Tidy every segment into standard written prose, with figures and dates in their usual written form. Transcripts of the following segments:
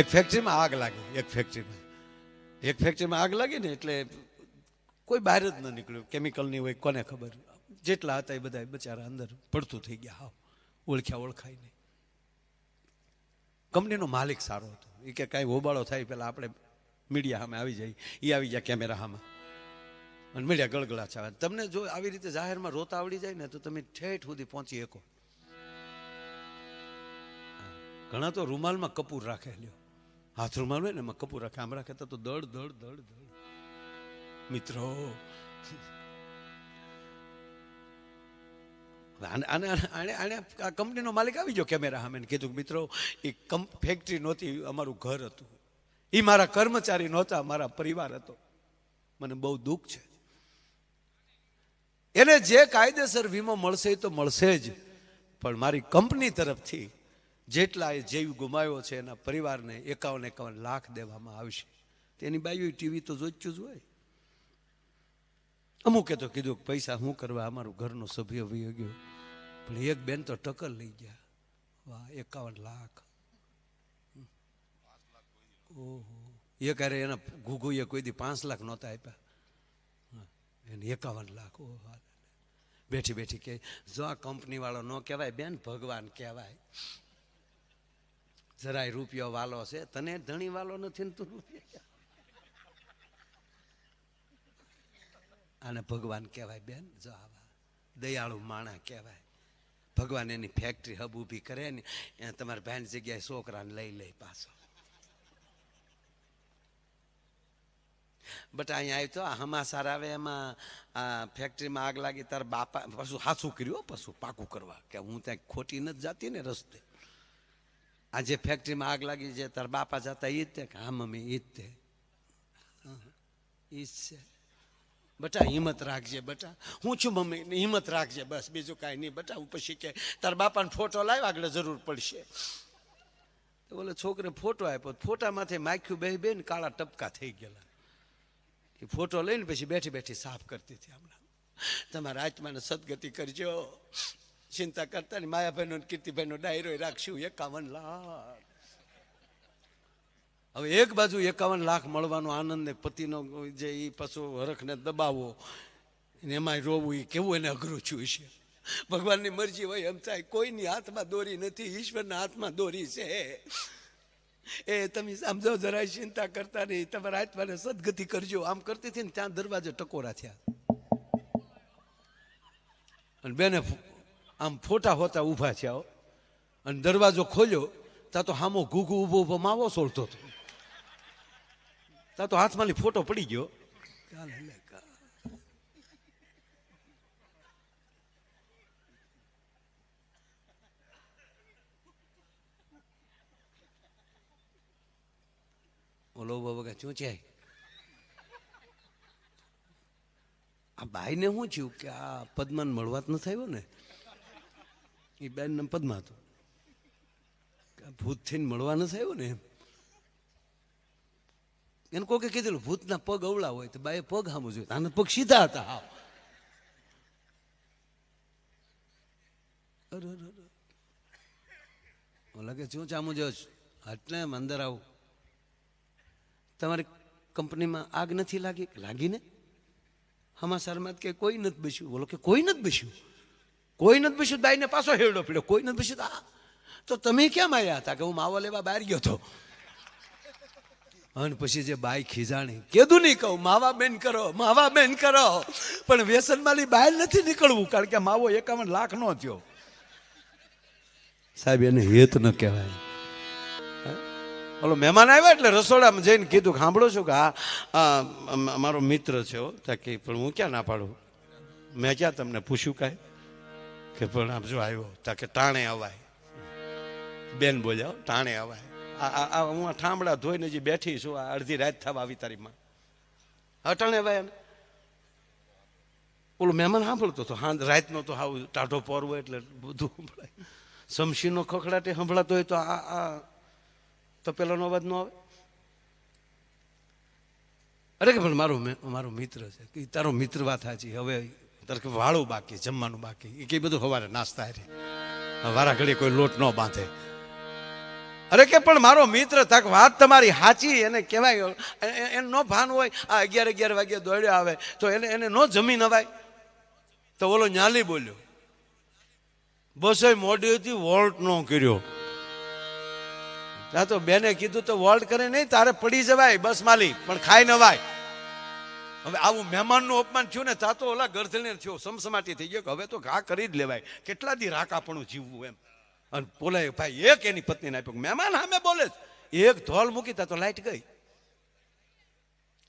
એક ફેક્ટરીમાં આગ લાગી. એક ફેક્ટરીમાં આગ લાગી ને એટલે કોઈ બહાર જ ન નીકળ્યું. કેમિકલની હોય કોને ખબર. જેટલા હતા એ બધા બચારા અંદર પડતું થઈ ગયા. હાવ ઓળખાય નહીં. કંપનીનો માલિક સારો હતો. એ કે કાંઈ હોબાળો થાય પહેલાં આપણે મીડિયા સામે આવી જાય. એ આવી ગયા કેમેરા સામે અને મીડિયા ગળગળા છે. તમને જો આવી રીતે જાહેરમાં રોતા આવડી જાય ને તો તમે ઠેઠ સુધી પહોંચી શકો. ઘણા તો રૂમાલમાં કપૂર રાખે. લ્યો હાથ રૂમાલ હોય ને એમાં કપૂર રાખે. આમ રાખે તો દળ મિત્રો. આ કંપનીનો માલિક આવી ગયો કેમેરા સામે કીધું મિત્રો એ ફેક્ટરી નહોતી, અમારું ઘર હતું. એ મારા કર્મચારી નહોતા, મારા પરિવાર હતો. મને બહુ દુઃખ છે. એને જે કાયદેસર વીમો મળશે એ તો મળશે જ, પણ મારી કંપની તરફથી જેટલા એ જીવ ગુમાવ્યો છે એના પરિવારને 51 લાખ દેવામાં આવશે. તેની બાજુ ટીવી તો જોઈતું જ હોય. અમુકે તો કીધું પૈસા શું કરવા, અમારું ઘરનો સભ્ય વહી ગયો. પણ એક બેન તો ટક્કર લઈ ગયા. વાહ, 51 લાખ. ઓહો, એ ક્યારે એના ઘુઘુએ કોઈ દી 5 લાખ નહોતા આપ્યા, એને 51 લાખ. ઓહ, બેઠી કે જો આ કંપની વાળો ન કહેવાય બેન, ભગવાન કહેવાય. જરાય રૂપિયો વાલો છે, તને ધણી વાલો નથી ને તું રૂપિયા. આને ભગવાન કહેવાય બેન. જો આવા દયાળુ માણા કહેવાય. ભગવાન એની ફેક્ટરી હબ ઊભી કરે ને એ તમારા ભાઈની જગ્યાએ છોકરાને લઈ પાછો. બટ અહીંયા આવી તો હમાસાર આવે એમાં આ ફેક્ટરીમાં આગ લાગી, તાર બાપા પશુ હાથું કર્યું, પશુ પાકું કરવા કે હું ત્યાં ખોટી નથી જાતી ને રસ્તે. આ જે ફેક્ટરીમાં આગ લાગી છે તાર બાપા જતા એ જ તે. હા મમ્મી એ જ તે, એ જ છે. બટા હિંમત રાખજે બટા. હું છું મમ્મી, હિંમત રાખજે બસ, બીજું કાંઈ નહીં બટા. પછી કે તાર બાપાનો ફોટો લાવ, આગળ જરૂર પડશે. તો બોલે છોકરે ફોટો આપ્યો, ફોટામાંથી માખ્યું બે ને કાળા ટપકા થઈ ગયેલા. એ ફોટો લઈને પછી બેઠી સાફ કરતી હતી. હમણાં તમારા આત્માને સદગતિ કરજો, ચિંતા કરતા નહીં. માયાભાઈનો કીર્તિભાઈનો ડાયરો રાખશું. 51 લાખ. હવે એક બાજુ 51 લાખ મળવાનો આનંદ ને પતિનો જે એ પશુ હરખને દબાવો એમાંય રોવું, એ કેવું એને અઘરું થયું છે. ભગવાનની મરજી હોય એમ થાય. કોઈની હાથમાં દોરી નથી, ઈશ્વરના હાથમાં દોરી છે. એ તમે સમજો, જરાય ચિંતા કરતા નહીં. તમારા આત્માને સદગતિ કરજો. આમ કરતી હતી ને ત્યાં દરવાજે ટકોરા થયા અને બેને આમ ફોટા હોતા ઊભા થયા અને દરવાજો ખોલ્યો ત્યાં તો હામો ઘૂઘુ ઊભો માવો સોળતો હતો. ત્યાં તો હાથમાંથી ફોટો પડી ગયો. ઓલો બાબા શું છે આ ભાઈને શું થયું કે આ પદ્માને મળવા જ ન થયો ને. એ બેન નામ પદ્મા હતું. ભૂત થઈને મળવા ન થયો ને એમ. એને કોકે કીધેલું ભૂતના પગ અવળા હોય તો બાએ પગ સામું જોયું. આના પગ સીધા હતા. હા, લાગે શું ચામું જો એટલે અંદર આવું. તમારી કંપનીમાં આગ નથી લાગીને હમાસારમાં કે કોઈ નથી બેસ્યું. બોલો કે કોઈ નથી બેસ્યું. બાઈને પાછો હેરડો પીડ્યો. કોઈ નથી બેસ્યું. તો તમે કેમ આવ્યા હતા? કે હું માવો લેવા બહાર ગયો હતો. અને પછી જે બાઈ ખીજાણી, કીધું નહીં કહું માવા બેન કરો. પણ વ્યસનમાં બહાર નથી નીકળવું, કારણ કે માવો 51 લાખ નો થયો. સાહેબ એને હેત ન કહેવાય. ઓલો મહેમાન આવ્યા એટલે રસોડામાં જઈને કીધું કે સાંભળો છો કે આ મારો મિત્ર છે. તાકી પણ હું ક્યાં ના પાડું. મેં ક્યાં તમને પૂછ્યું કાંઈ કે પણ આમ જો આવ્યો તાકે ટાણે અવાય. બેન બોલ્યા ટાણે અવાય. હું આ ઠામડા ધોઈને જે બેઠી છું, આ અડધી રાત થવા આવી તારીમાં અટાણે અવાય. ને ઓલો મહેમાન સાંભળતો હતો. હા, રાતનો તો હાવ ટાઢો પોર હોય એટલે બધું સંભળાય. શમશીનો ખખડાટે સંભળાતો હોય તો આ તો પેલાનો અવાજ ન આવે. અરે કે પણ મારો મિત્ર છે. કે તારો મિત્ર વાત સાચી. હવે તારે કે વાળું બાકી, જમવાનું બાકી. એ કઈ બધું સવારે નાસ્તા રે વારા ઘડી કોઈ લોટ ન બાંધે. અરે કે પણ મારો મિત્ર તક વાત તમારી સાચી, એને કહેવાય એને નો ભાન હોય, આ 11 વાગે દોડ્યો આવે તો એને નો જમી નવાય. તો ઓલો ન્યાલી બોલ્યો, બસ મોડી હતી વોલ્ટ નો કર્યો. તો બેને કીધું તો વોલ્ટ કરે નહીં, તારે પડી જવાય બસ માલી, પણ ખાઈ નવાય. હવે આવું મહેમાનનું અપમાન થયું ને તા તો ઓલા ગરધને થયો, સમસમાટી થઈ ગયો કે હવે તો ઘા કરી જ લેવાય, કેટલા દી રાકાપણું જીવવું એમ. અને બોલે ભાઈ એક એની પત્નીને આપ્યો, મહેમાન સામે બોલે એક ધોલ મૂકી તા તો લાઈટ ગઈ,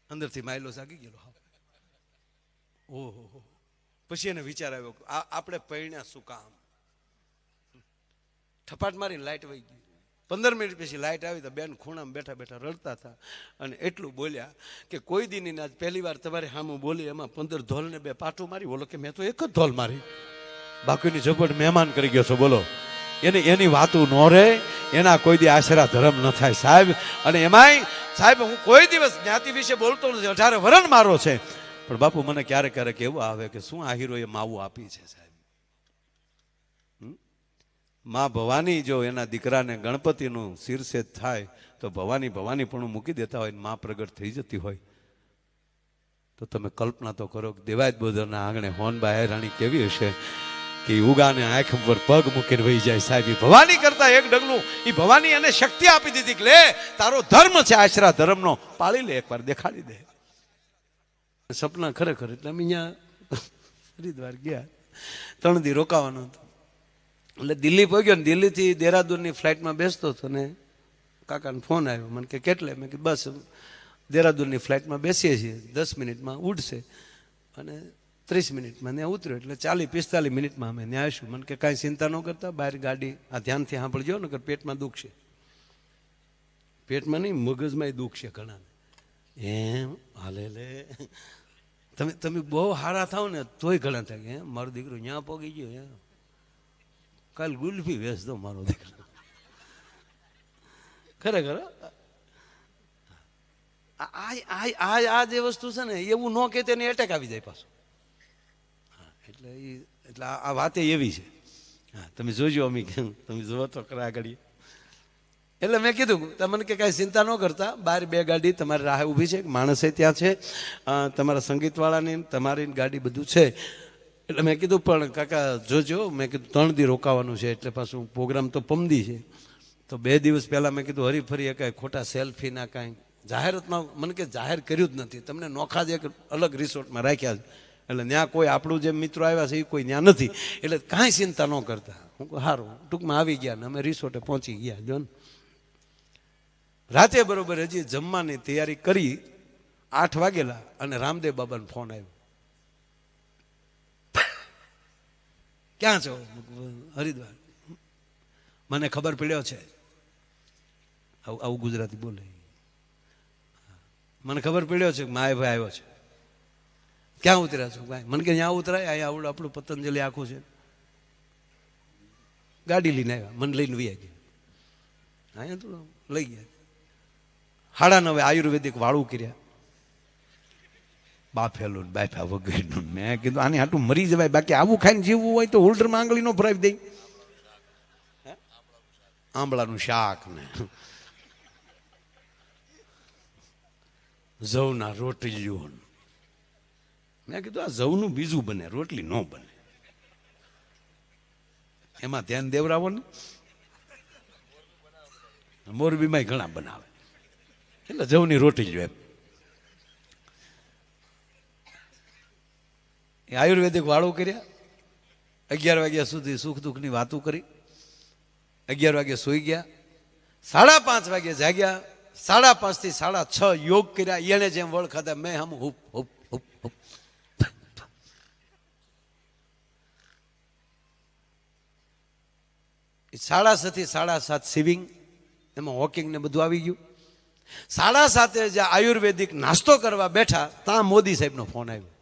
અંદરથી માયલો જાગી ગયેલો. ઓહો. પછી એને વિચાર આવ્યો આપણે પૈણ્યા શું કામ, ઠપાટ મારીને લાઈટ વહી ગઈ. 15 મિનિટ પછી લાઈટ આવી તો બેન ખૂણામાં બેઠા બેઠા રડતા હતા અને એટલું બોલ્યા કે કોઈ દીની આજ પહેલી વાર તમારે સામું બોલી, એમાં 15 ધોલને 2 પાટું મારી. બોલો કે મેં તો એક જ ધોલ મારી, બાકીની ઝપટ મહેમાન કરી ગયો છો. બોલો એની વાતું ન રહે, એના કોઈ દી આશરા ધર્મ ન થાય સાહેબ. અને એમાંય સાહેબ હું કોઈ દિવસ જ્ઞાતિ વિશે બોલતો નથી, 18 વરણ મારો છે, પણ બાપુ મને ક્યારેક ક્યારેક એવું આવે કે શું આ હીરોએ માવું આપી છે સાહેબ. માં ભવાની જો એના દીકરાને ગણપતિનું શિરસેદ થાય તો ભવાની પણ મૂકી દેતા હોય, માં પ્રગટ થઈ જતી હોય, તો તમે કલ્પના તો કરો કે દેવાયત બોદરના આંગણે હોનબા રાણી કેવી હશે કે ઉગાને આંખ પર પગ મૂકીને વહી જાય સાહેબ. ભવાની કરતા એક ડગલું એ ભવાની એને શક્તિ આપી દીધી કે લે તારો ધર્મ છે આશરા ધર્મનો, પાળી લે, એકવાર દેખાડી દે. સપના ખરેખર. એટલે અમે અહીંયા હરિદ્વાર ગયા, 3 દી રોકાવાનું હતું. એટલે દિલ્હી પહોંચ્યો ને દિલ્હીથી દેહરાદૂનની ફ્લાઇટમાં બેસતો હતો ને કાકાનો ફોન આવ્યો. મને કે કેટલે? મેં કીધું બસ દેહરાદૂનની ફ્લાઇટમાં બેસીએ છીએ, 10 મિનિટમાં ઉડશે અને 30 મિનિટમાં ત્યાં ઉતર્યો, એટલે 40-45 મિનિટમાં અમે ત્યાં આવીશું. મને કે કાંઈ ચિંતા ન કરતા, બહાર ગાડી આ ધ્યાનથી સાંભળજો ને કે પેટમાં દુઃખ છે. પેટમાં નહીં, મગજમાં દુઃખ છે ઘણા. એમ હાલે લે તમે બહુ હારા થાવ ને તોય ઘણા થાય. એમ મારો દીકરો ત્યાં પોગી ગયો, એમ કાલ ગુલ્ફી વેચ દો મારો દીકરો. ખરેખર આ જે વસ્તુ છે ને એવું ન કે તેને એટેક આવી જાય પાછું. એટલે આ વાત એવી છે. હા તમે જોજો, અમી તમે જોવો તો ખરા ઘડી. એટલે મેં કીધું તમને કે કાંઈ ચિંતા ન કરતા, બહાર 2 ગાડી તમારી રાહે ઊભી છે, માણસે ત્યાં છે, તમારા સંગીતવાળાની તમારી ગાડી બધું છે. એટલે મેં કીધું પણ કાકા જોજો, મેં કીધું 3 દી રોકાવાનું છે, એટલે પાછું પ્રોગ્રામ તો પમદી છે, તો 2 દિવસ પહેલાં મેં કીધું હરીફરી કાંઈ ખોટા સેલ્ફીના કાંઈ જાહેરાતમાં મને કે જાહેર કર્યું જ નથી, તમને નોખા જ એક અલગ રિસોર્ટમાં રાખ્યા છે, એટલે ત્યાં કોઈ આપણું જે મિત્રો આવ્યા છે એ કોઈ ત્યાં નથી, એટલે કાંઈ ચિંતા ન કરતા. હું સારું. ટૂંકમાં આવી ગયા ને અમે રિસોર્ટે પહોંચી ગયા. જો ને રાતે બરોબર હજી જમવાની તૈયારી કરી, 8 વાગેલા અને રામદેવ બાબાનો ફોન આવ્યો. ક્યાં છો? હરિદ્વાર. મને ખબર પડ્યો છે, આવું ગુજરાતી બોલે, મને ખબર પડ્યો છે કે માયાભાઈ આવ્યો છે. ક્યાં ઉતર્યા છો? ભાઈ મને કે ત્યાં ઉતરાય, અહીંયા આપણું પતંજલિ આખું છે. ગાડી લઈને આવ્યા, મને લઈને વયા ગયા. અહીંયા તો લઈ ગયા. 9:30 આયુર્વેદિક વાળું કર્યા, બાફેલું બાફા વગરનું. મેં કીધું આની હાટું મરી જવાય, બાકી આવું ખાઈને જીવવું હોય તો હોલ્ડરમાં આંગળી નો ભરાવી દઈ. આંબળાનું શાક ને જવના રોટલીઓ. મેં કીધું આ જવનું બીજું બને, રોટલી ન બને, એમાં ધ્યાન દેવરાવો ને. મોરબીમાં ઘણા બનાવે, એટલે જવની રોટલી જો એમ. એ આયુર્વેદિક વાળું કર્યા, 11 વાગ્યા સુધી સુખ દુઃખની વાતો કરી, 11 વાગે સૂઈ ગયા, 5:30 વાગે જાગ્યા, 5:30 થી 6:30 યોગ કર્યા. એને જેમ વળ ખાધા મેં હમ હુપ હુપ હુપ હુપ. 6:30 થી 7:30 સિવિંગ, એમાં વોકિંગ ને બધું આવી ગયું. 7:30 જે આયુર્વેદિક નાસ્તો કરવા બેઠા ત્યાં મોદી સાહેબનો ફોન આવ્યો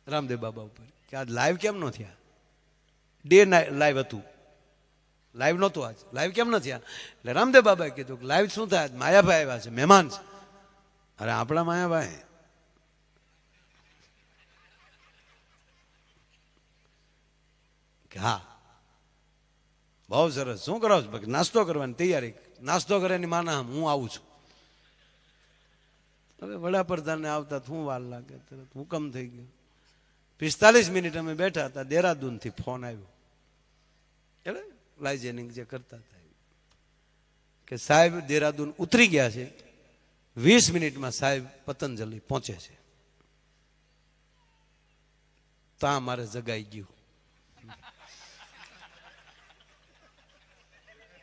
રામદેવ બાબા ઉપર કે આજ લાઈવ કેમ ન થયા. ડે લાઈવ હતું, લાઈવ નહોતું આજ, લાઈવ કેમ ન થયા. એટલે રામદેવ બાબાએ કીધું કે લાઈવ શું થાય, માયાભાઈ આવ્યા છે, મહેમાન છે. અરે આપણા માયાભાઈ કે હા બહુ સરસ, શું કરો છો? નાસ્તો કરવાની તૈયારી. નાસ્તો કરેની માના હું આવું છું. હવે વડાપ્રધાનને આવતા શું વાર લાગે, તરત હુકમ થઈ ગયો. 45 મિનિટ અમે બેઠા હતા, દેહરાદૂનથી ફોન આવ્યો, એટલે લાઇજેનિંગ જે કરતા હતા કે સાહેબ દેહરાદૂન ઉતરી ગયા છે, 20 મિનિટમાં સાહેબ પતંજલિ પહોંચે છે. ત્યાં મારે જગાઈ ગયું,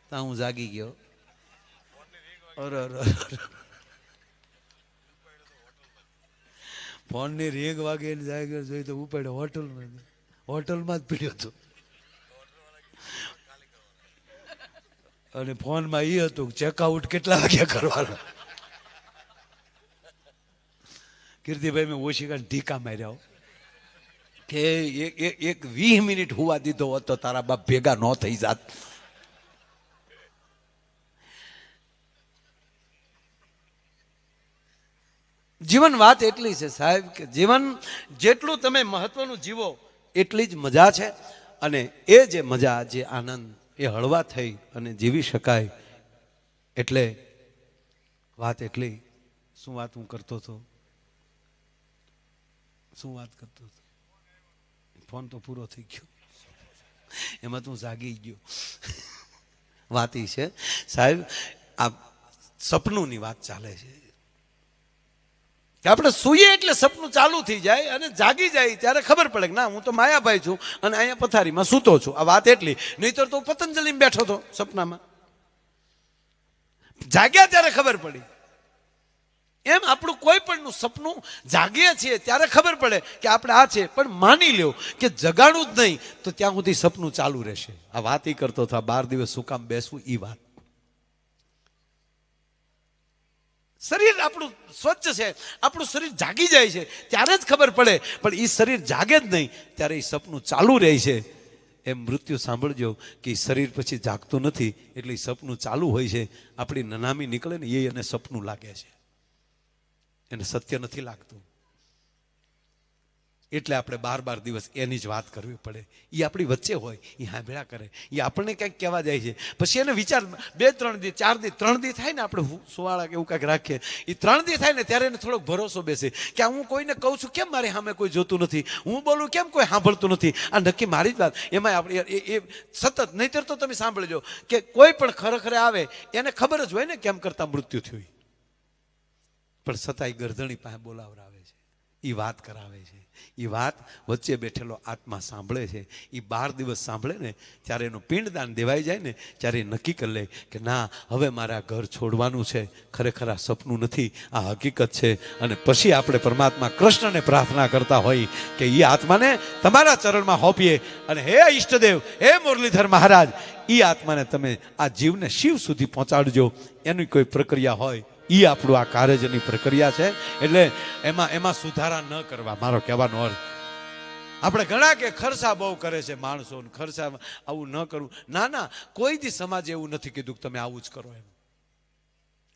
ત્યાં હું જાગી ગયો. ફોનની રેગ વાગે જાગ્યો જોઈ તો ઉપાડ્યો હોટલમાં જ પીડ્યો હતો. અને ફોનમાં એ હતું ચેકઆઉટ કેટલા વાગ્યા કરવાનું. કીર્તિભાઈ મેં ઓશિકાને ઢીકા માર્યા કે એક 20 મિનિટ હુવા દીધો હોત તો તારા બાપ ભેગા ન થઈ જાત. જીવન વાત એટલી છે સાહેબ કે જીવન જેટલું તમે મહત્વનું જીવો એટલી જ મજા છે. અને એ જે મજા, જે આનંદ, એ હળવા થઈ અને જીવી શકાય. એટલે વાત એટલી. શું વાત હું કરતો હતો? શું વાત કરતો હતો? ફોન તો પૂરો થઈ ગયો, એમાં તું જાગી ગયો. વાત એ છે સાહેબ, આ સપનુંની વાત ચાલે છે કે આપણે સૂઈએ એટલે સપનું ચાલુ થઈ જાય અને જાગી જાય ત્યારે ખબર પડે કે ના, હું તો માયાભાઈ છું અને અહીંયા પથારીમાં સૂતો છું. આ વાત એટલી. નહીતર તો પતંજલિમાં બેઠો હતો સપનામાં. જાગ્યા ત્યારે ખબર પડી. એમ આપણું કોઈ પણનું સપનું જાગીએ છીએ ત્યારે ખબર પડે કે આપણે આ છે, પણ માની લ્યો કે જગાડું જ નહીં તો ત્યાં સુધી સપનું ચાલુ રહેશે. આ વાત એ કરતો હતો, 12 દિવસ શું કામ બેસવું, એ વાત. શરીર આપણું સ્વચ્છ છે, આપણું શરીર જાગી જાય છે ત્યારે જ ખબર પડે, પણ એ શરીર જાગે જ નહીં ત્યારે એ સપનું ચાલુ રહે છે. એમ મૃત્યુ સાંભળજો કે શરીર પછી જાગતું નથી એટલે સપનું ચાલુ હોય છે. આપણી નનામી નીકળે ને એ એને સપનું લાગે છે, એને સત્ય નથી લાગતું. એટલે આપણે 12 દિવસ એની જ વાત કરવી પડે. એ આપણી વચ્ચે હોય, એ સાંભળ્યા કરે, એ આપણને કંઈક કહેવા જાય છે. પછી એને વિચાર 2-3 દી 4 દી 3 દી થાય ને, આપણે સુવાળા કે એવું કાંઈક રાખીએ, એ 3 દી થાય ને ત્યારે એને થોડોક ભરોસો બેસે કે હું કોઈને કહું છું કેમ મારી સામે કોઈ જોતું નથી, હું બોલું કેમ કોઈ સાંભળતું નથી, આ નક્કી મારી જ વાત. એમાં આપણે એ સતત. નહીતર તો તમે સાંભળજો કે કોઈ પણ ખરેખર આવે એને ખબર જ હોય ને કેમ કરતા મૃત્યુ થયું, પણ છતાંય ગરદણી પાસે બોલાવરાવે છે, એ વાત કરાવે છે. એ વાત વચ્ચે બેઠેલો આત્મા સાંભળે છે. એ 12 દિવસ સાંભળે ને ત્યારે એનું પિંડદાન દેવાઈ જાય ને ત્યારે નક્કી કરી લે કે ના, હવે મારે આ ઘર છોડવાનું છે. ખરેખર આ સપનું નથી, આ હકીકત છે. અને પછી આપણે પરમાત્મા કૃષ્ણને પ્રાર્થના કરતા હોઈ કે એ આત્માને તમારા ચરણમાં હોપીએ અને હે ઈષ્ટદેવ, હે મુરલીધર મહારાજ, એ આત્માને તમે આ જીવને શિવ સુધી પહોંચાડજો. એની કોઈ પ્રક્રિયા હોય, એ આપણું આ કાર્યની પ્રક્રિયા છે. એટલે એમાં સુધારા ન કરવા, મારો કહેવાનો અર્થ. આપણે ઘણા કે ખર્ચા બહુ કરે છે માણસો, ખર્ચા આવું ન કરવું. ના, કોઈ દી સમાજે એવું નથી કીધું કે તમે આવું જ કરો. એમ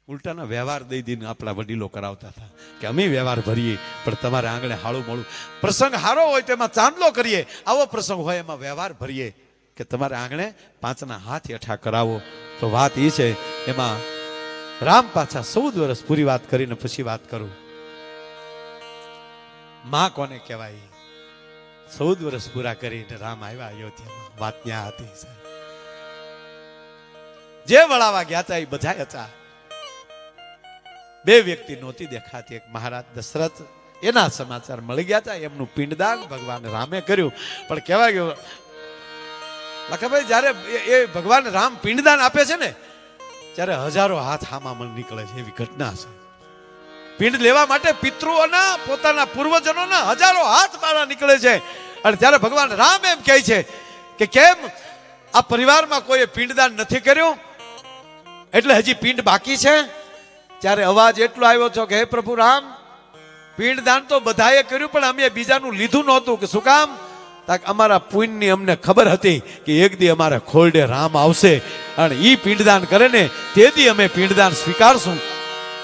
ઉલટાના વ્યવહાર દઈ દઈને આપણા વડીલો કરાવતા હતા કે અમે વ્યવહાર ભરીએ, પણ તમારે આંગણે હાળું મળું. પ્રસંગ હારો હોય તો એમાં ચાંદલો કરીએ, આવો પ્રસંગ હોય એમાં વ્યવહાર ભરીએ કે તમારે આંગણે 5ના હાથ હેઠા કરાવો. તો વાત એ છે. એમાં રામ પાછા 14 વર્ષ પૂરી વાત કરીને પછી વાત કરું. માં કોને કહેવાય? 14 વર્ષ પૂરા કરીને રામ આવ્યા અયોધ્યામાં. વાત ત્યાં હતી સાહેબ. જે વળાવા ગયા હતા એ બધા હતા. 2 વ્યક્તિ નહોતી દેખાતી. એક મહારાજ દશરથ, એના સમાચાર મળી ગયા હતા. એમનું પિંડદાન ભગવાન રામે કર્યું. પણ કહેવાય ગયું લખાભાઈ, જયારે એ ભગવાન રામ પિંડદાન આપે છે ને ત્યારે હજારો હાથ હામાં નીકળે છે. એવી ઘટના છે. પિંડ લેવા માટે પિતૃઓના, પોતાના પૂર્વજનોના હજારો હાથ મારા નીકળે છે. અને ત્યારે ભગવાન રામ એમ કહે છે કે કેમ આ પરિવારમાં કોઈએ પિંડદાન નથી કર્યું, એટલે હજી પિંડ બાકી છે. ત્યારે અવાજ એટલો આવ્યો છે કે હે પ્રભુ રામ, પિંડદાન તો બધાએ કર્યું પણ અમે બીજાનું લીધું નહોતું. કે શું કામ? અમારા પુણ્યની અમને ખબર હતી કે એક દી અમારે ખોરડે રામ આવશે અને ઈ પિંડદાન કરે ને તે દી અમે પિંડદાન સ્વીકારશું.